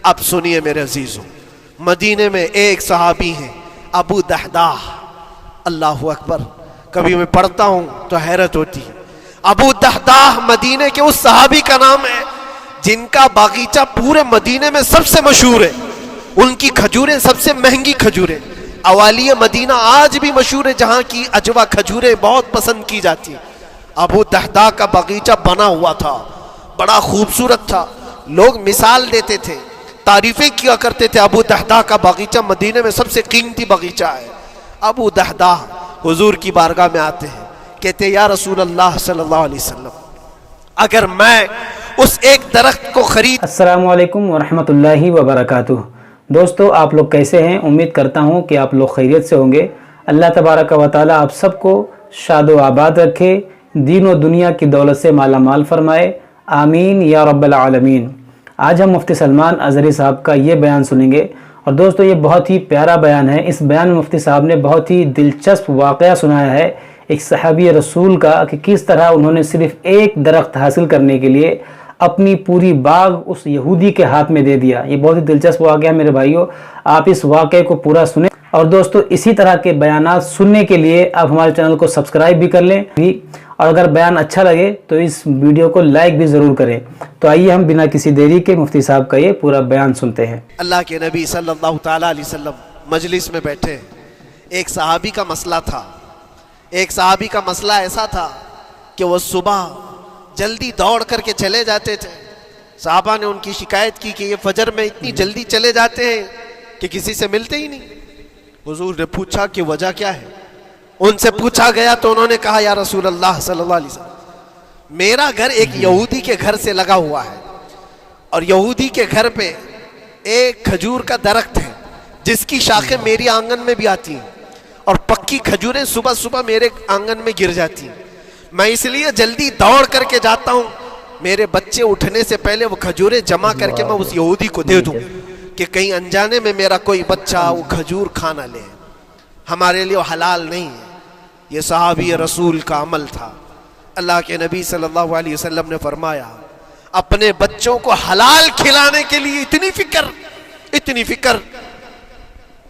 اب سنیے میرے عزیزوں، مدینے میں ایک صحابی ہیں ابو دحداح، اللہ اکبر، کبھی میں پڑھتا ہوں تو حیرت ہوتی ہے۔ ابو دحداح مدینے کے اس صحابی کا نام ہے جن کا باغیچہ پورے مدینے میں سب سے مشہور ہے، ان کی کھجوریں سب سے مہنگی کھجوریں، اوالی مدینہ آج بھی مشہور ہے، جہاں کی اجوا کھجوریں بہت پسند کی جاتی ہیں۔ ابو دحداح کا باغیچہ بنا ہوا تھا، بڑا خوبصورت تھا، لوگ مثال دیتے تھے، تعریفیں کیا کرتے تھے، ابو دحداح کا باغیچہ مدینے میں سب سے قیمتی باغیچہ ہے۔ ابو دحداح حضور کی بارگاہ میں آتے ہیں، کہتے ہیں یا رسول اللہ صلی اللہ علیہ وسلم، اگر میں اس ایک درخت کو خرید۔ السلام علیکم ورحمۃ اللہ وبرکاتہ۔ دوستو، آپ لوگ کیسے ہیں؟ امید کرتا ہوں کہ آپ لوگ خیریت سے ہوں گے۔ اللہ تبارک و تعالی آپ سب کو شاد و آباد رکھے، دین و دنیا کی دولت سے مالا مال فرمائے، آمین یا رب العالمین۔ آج ہم مفتی سلمان اظہری صاحب کا یہ بیان سنیں گے، اور دوستو یہ بہت ہی پیارا بیان ہے۔ اس بیان میں مفتی صاحب نے بہت ہی دلچسپ واقعہ سنایا ہے ایک صحابی رسول کا، کہ کس طرح انہوں نے صرف ایک درخت حاصل کرنے کے لیے اپنی پوری باغ اس یہودی کے ہاتھ میں دے دیا۔ یہ بہت ہی دلچسپ واقعہ ہے میرے بھائیوں، آپ اس واقعے کو پورا سنیں۔ اور دوستو اسی طرح کے بیانات سننے کے لیے آپ ہمارے چینل کو سبسکرائب بھی کر لیں، اور اگر بیان اچھا لگے تو اس ویڈیو کو لائک بھی ضرور کریں۔ تو آئیے ہم بنا کسی دیری کے مفتی صاحب کا یہ پورا بیان سنتے ہیں۔ اللہ کے نبی صلی اللہ تعالیٰ علیہ وسلم مجلس میں بیٹھے، ایک صحابی کا مسئلہ تھا۔ ایک صحابی کا مسئلہ ایسا تھا کہ وہ صبح جلدی دوڑ کر کے چلے جاتے تھے۔ صحابہ نے ان کی شکایت کی کہ یہ فجر میں اتنی جلدی چلے جاتے ہیں کہ کسی سے ملتے ہی نہیں۔ حضور نے پوچھا کہ وجہ کیا ہے؟ ان سے پوچھا گیا تو انہوں نے کہا یا رسول اللہ صلی اللہ علیہ وسلم، میرا گھر ایک یہودی کے گھر سے لگا ہوا ہے، اور یہودی کے گھر پہ ایک کھجور کا درخت ہے جس کی شاخیں میری آنگن میں بھی آتی ہیں، اور پکی کھجوریں صبح صبح میرے آنگن میں گر جاتی ہیں۔ میں اس لیے جلدی دوڑ کر کے جاتا ہوں، میرے بچے اٹھنے سے پہلے وہ کھجوریں جمع کر کے میں اس یہودی کو دے دوں کہ کہیں انجانے میں میرا کوئی بچہ وہ کھجور کھا نہ لے۔ ہمارے لیے وہ حلال نہیں ہے۔ یہ صحابی رسول کا عمل تھا۔ اللہ کے نبی صلی اللہ علیہ وسلم نے فرمایا، اپنے بچوں کو حلال کھلانے کے لیے اتنی فکر۔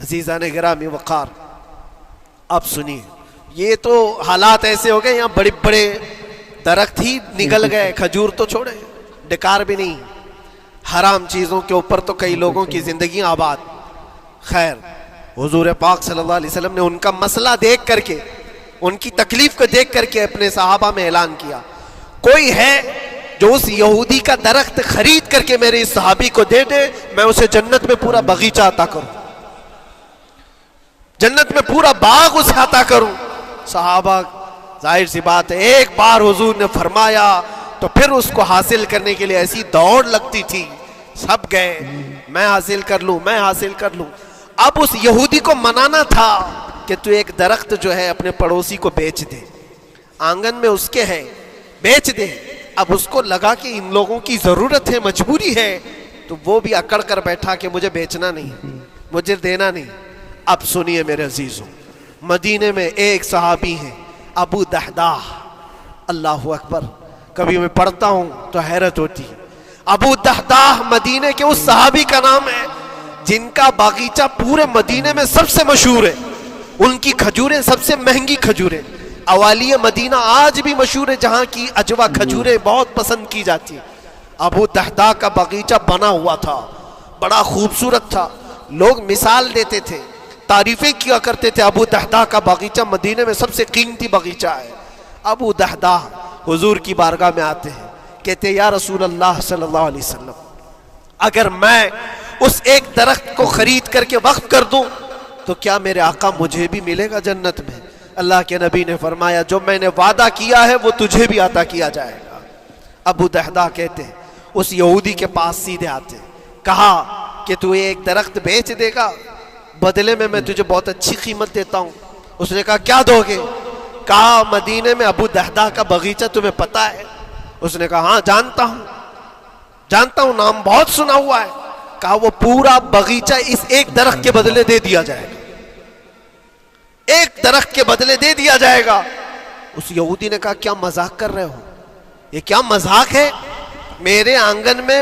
عزیزان گرامی وقار، اب سنیے، یہ تو حالات ایسے ہو گئے، یہاں بڑے بڑے درخت ہی نگل گئے، کھجور تو چھوڑے، ڈکار بھی نہیں۔ حرام چیزوں کے اوپر تو کئی لوگوں کی زندگی آباد۔ خیر، حضور پاک صلی اللہ علیہ وسلم نے ان کا مسئلہ دیکھ کر کے، ان کی تکلیف کو دیکھ کر کے اپنے صحابہ میں اعلان کیا، کوئی ہے جو اس یہودی کا درخت خرید کر کے میرے اس صحابی کو دے دے، میں اسے جنت میں پورا باغیچہ عطا کروں، جنت میں پورا باغ اسے عطا کروں۔ صحابہ، ظاہر سی بات ہے، ایک بار حضور نے فرمایا تو پھر اس کو حاصل کرنے کے لیے ایسی دوڑ لگتی تھی، سب گئے، میں حاصل کر لوں، میں حاصل کر لوں۔ اب اس یہودی کو منانا تھا کہ تو ایک درخت جو ہے اپنے پڑوسی کو بیچ دے، آنگن میں اس کے ہے، بیچ دے۔ اب اس کو لگا کہ ان لوگوں کی ضرورت ہے، مجبوری ہے، تو وہ بھی اکڑ کر بیٹھا کہ مجھے بیچنا نہیں، مجھے دینا نہیں۔ اب سنیے میرے عزیزوں، مدینے میں ایک صحابی ہیں ابو دحداح، اللہ اکبر، کبھی میں پڑھتا ہوں تو حیرت ہوتی ہے۔ ابو دحداح مدینے کے اس صحابی کا نام ہے جن کا باغیچہ پورے مدینے میں سب سے مشہور ہے، ان کی کھجوریں سب سے مہنگی کھجوریں، اوالی مدینہ آج بھی مشہور ہے، جہاں کی اجوا کھجوریں بہت پسند کی جاتی ہیں۔ ابو دحداح کا باغیچہ بنا ہوا تھا، بڑا خوبصورت تھا، لوگ مثال دیتے تھے، تعریفیں کیا کرتے تھے، ابو دحداح کا باغیچہ مدینے میں سب سے قیمتی باغیچہ ہے۔ ابو دحداح حضور کی بارگاہ میں آتے ہیں، کہتے ہیں یا رسول اللہ صلی اللہ علیہ وسلم، اگر میں اس ایک درخت کو خرید کر کے وقف کر دوں تو کیا میرے آقا مجھے بھی ملے گا جنت میں؟ اللہ کے نبی نے فرمایا، جو میں نے وعدہ کیا ہے وہ تجھے بھی عطا کیا جائے گا۔ ابو دحداح کہتے ہیں اس یہودی کے پاس سیدھے آتے، کہا کہ تو ایک درخت بیچ دے گا، بدلے میں تجھے بہت اچھی قیمت دیتا ہوں۔ اس نے کہا کیا دو گے؟ کہا مدینے میں ابو دحداح کا باغیچہ تمہیں پتہ ہے؟ اس نے کہا ہاں جانتا ہوں، نام بہت سنا ہوا ہے۔ کہا وہ پورا باغیچہ اس ایک درخت کے بدلے دے دیا جائے گا، ایک درخت کے بدلے دے دیا جائے گا۔ اس یہودی نے کہا کیا مذاق کر رہے ہو؟ یہ کیا مذاق ہے؟ میرے آنگن میں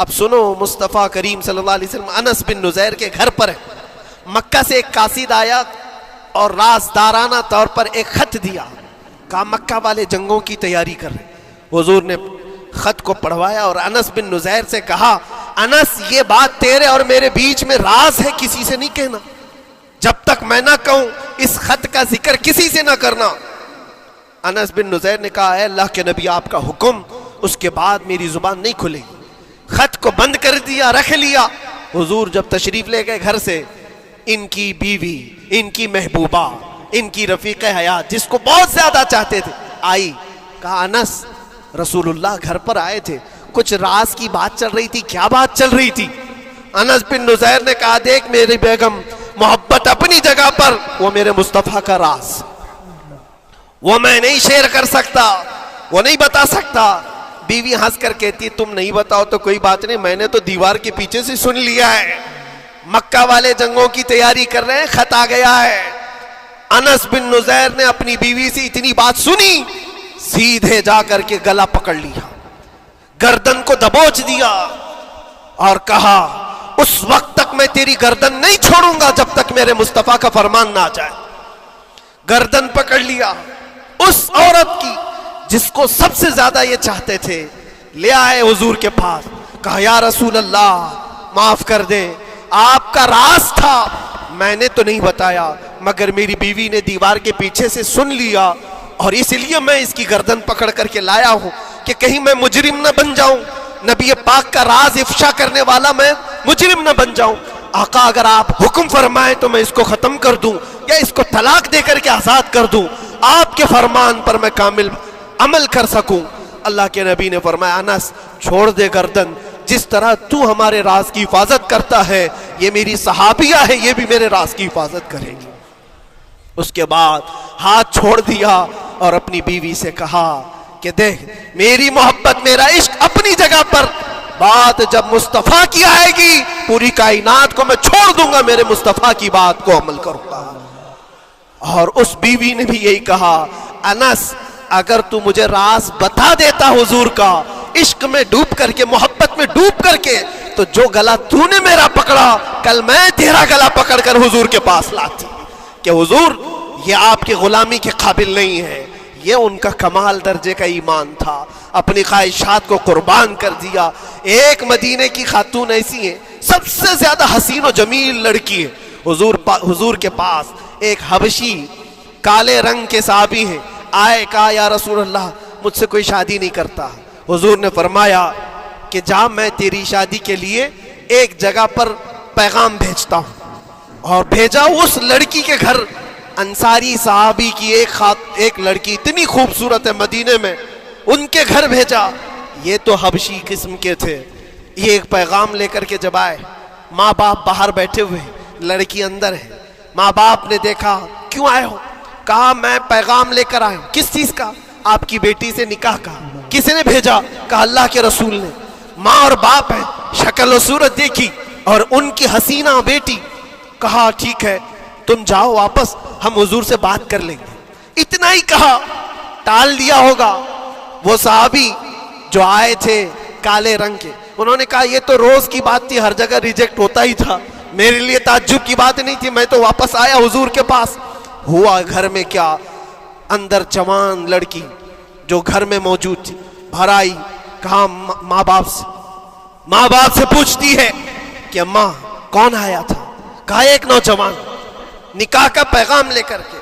اب سنو، مصطفیٰ کریم صلی اللہ علیہ وسلم انس بن نزیر کے گھر پر ہے۔ مکہ سے ایک قاصد آیا اور رازدارانہ طور پر ایک خط دیا، کہا مکہ والے جنگوں کی تیاری کر رہے۔ حضور نے خط کو پڑھوایا اور انس بن نزیر سے کہا، انس یہ بات تیرے اور میرے بیچ میں راز ہے، کسی سے نہیں کہنا، جب تک میں نہ کہوں اس خط کا ذکر کسی سے نہ کرنا۔ انس بن نزیر نے کہا، اے اللہ کے نبی آپ کا حکم، اس کے بعد میری زبان نہیں کھلے گی۔ خط کو بند کر دیا، رکھ لیا۔ حضور جب تشریف لے گئے گھر سے، ان کی بیوی، ان کی محبوبہ، ان کی رفیق حیات جس کو بہت زیادہ چاہتے تھے آئی، کہا انس رسول اللہ گھر پر آئے تھے، کچھ راز کی بات چل رہی تھی، کیا بات چل رہی تھی؟ انس بن نزیر نے کہا، دیکھ میری بیگم، محبت اپنی جگہ پر، وہ میرے مصطفیٰ کا راز، وہ میں نہیں شیئر کر سکتا، وہ نہیں بتا سکتا۔ بیوی ہنس کر کہتی، تم نہیں بتاؤ تو کوئی بات نہیں، میں نے تو دیوار کے پیچھے سے سن لیا ہے، مکہ والے جنگوں کی تیاری کر رہے ہیں، خط آ گیا ہے۔ انس بن نزیر نے اپنی بیوی سے اتنی بات سنی، سیدھے جا کر کے گلا پکڑ لیا، گردن کو دبوچ دیا اور کہا، اس وقت تک میں تیری گردن نہیں چھوڑوں گا جب تک میرے مصطفیٰ کا فرمان نہ آ جائے۔ گردن پکڑ لیا اس عورت کی جس کو سب سے زیادہ یہ چاہتے تھے، لے آئے حضور کے پاس، کہا یا رسول اللہ معاف کر دیں، آپ کا راز تھا، میں نے تو نہیں بتایا، مگر میری بیوی نے دیوار کے پیچھے سے سن لیا اور اس لیے میں اس کی گردن پکڑ کر کے لایا ہوں کہ کہیں میں مجرم نہ بن جاؤں، نبی پاک کا راز افشا کرنے والا میں مجرم نہ بن جاؤں۔ آقا اگر آپ حکم فرمائیں تو میں اس کو ختم کر دوں یا اس کو طلاق دے کر کے آزاد کر دوں، آپ کے فرمان پر میں کامل عمل کر سکوں۔ اللہ کے نبی نے فرمایا، انس چھوڑ دے گردن، جس طرح تو ہمارے راز کی حفاظت کرتا ہے، یہ میری صحابیہ ہے، یہ بھی میرے راز کی حفاظت کرے گی۔ اس کے بعد ہاتھ چھوڑ دیا اور اپنی بیوی سے کہا کہ دیکھ میری محبت، میرا عشق اپنی جگہ پر، بات جب مصطفیٰ کی آئے گی پوری کائنات کو میں چھوڑ دوں گا، میرے مصطفیٰ کی بات کو عمل کروں گا۔ اور اس بیوی نے بھی یہی کہا، انس اگر تو مجھے راز بتا دیتا حضور کا، عشق میں ڈوب کر کے، محبت میں ڈوب کر کے، تو جو گلا تو نے میرا پکڑا، کل میں تیرا گلا پکڑ کر حضور کے پاس لاتی کہ حضور یہ آپ کی غلامی کے قابل نہیں ہے۔ یہ ان کا کمال درجے کا ایمان تھا، اپنی خواہشات کو قربان کر دیا۔ ایک مدینے کی خاتون ایسی ہے، سب سے زیادہ حسین و جمیل لڑکی ہے، حضور کے پاس ایک حبشی کالے رنگ کے صحابی ہیں، آئے کہا یا رسول اللہ مجھ سے کوئی شادی نہیں کرتا۔ حضور نے فرمایا کہ جا میں تیری شادی کے لیے ایک جگہ پر پیغام بھیجتا ہوں، اور بھیجا اس لڑکی کے گھر، انصاری صحابی کی ایک لڑکی اتنی خوبصورت ہے مدینے میں، ان کے گھر بھیجا۔ یہ تو حبشی قسم کے تھے، یہ ایک پیغام لے کر کے جب آئے، ماں باپ باہر بیٹھے ہوئے، لڑکی اندر ہے، ماں باپ نے دیکھا، کیوں آئے ہو؟ کہا میں پیغام لے کر آیا ہوں۔ کس چیز کا؟ آپ کی بیٹی سے نکاح کا۔ کس نے بھیجا؟ کہا اللہ کے رسول نے۔ ماں اور باپ ہیں، شکل و صورت دیکھی اور ان کی حسینہ بیٹی، کہا ٹھیک ہے تم جاؤ واپس، ہم حضور سے بات کر لیں گے۔ اتنا ہی کہا، ٹال دیا ہوگا۔ وہ صحابی جو آئے تھے کالے رنگ کے، انہوں نے کہا یہ تو روز کی بات تھی، ہر جگہ ریجیکٹ ہوتا ہی تھا، میرے لیے تعجب کی بات نہیں تھی، میں تو واپس آیا حضور کے پاس۔ ہوا گھر میں کیا، اندر جوان لڑکی جو گھر میں موجود تھی بھر آئی، کہا ماں باپ سے پوچھتی ہے کہ اماں کون آیا تھا؟ کہا ایک نوجوان نکاح کا پیغام لے کر کے۔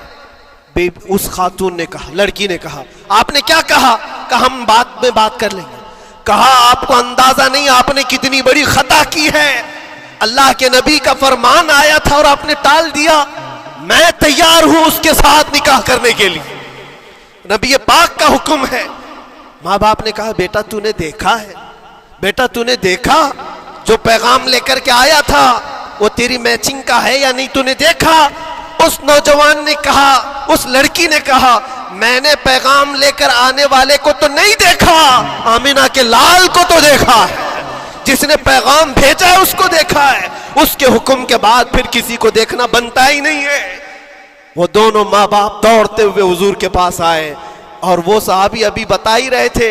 اس خاتون نے کہا، لڑکی نے کہا آپ نے کیا کہا؟ کہا ہم بعد میں بات کر لیں گے۔ کہا آپ کو اندازہ نہیں آپ نے کتنی بڑی خطا کی ہے، اللہ کے نبی کا فرمان آیا تھا اور آپ نے ٹال دیا، میں تیار ہوں اس کے ساتھ نکاح کرنے کے لیے، نبی پاک کا حکم ہے۔ ماں باپ نے کہا بیٹا تو نے دیکھا ہے، بیٹا تو نے دیکھا جو پیغام لے کر کے آیا تھا وہ تیری میچنگ کا ہے یا نہیں تو نے دیکھا؟ اس نوجوان نے کہا، اس لڑکی نے کہا میں نے پیغام لے کر آنے والے کو تو نہیں دیکھا، آمینہ کے لال کو تو دیکھا ہے، جس نے پیغام بھیجا ہے اس کو دیکھا ہے، اس کے حکم کے بعد پھر کسی کو دیکھنا بنتا ہی نہیں ہے۔ وہ دونوں ماں باپ دوڑتے ہوئے حضور کے پاس آئے اور وہ صحابی ابھی بتا ہی رہے تھے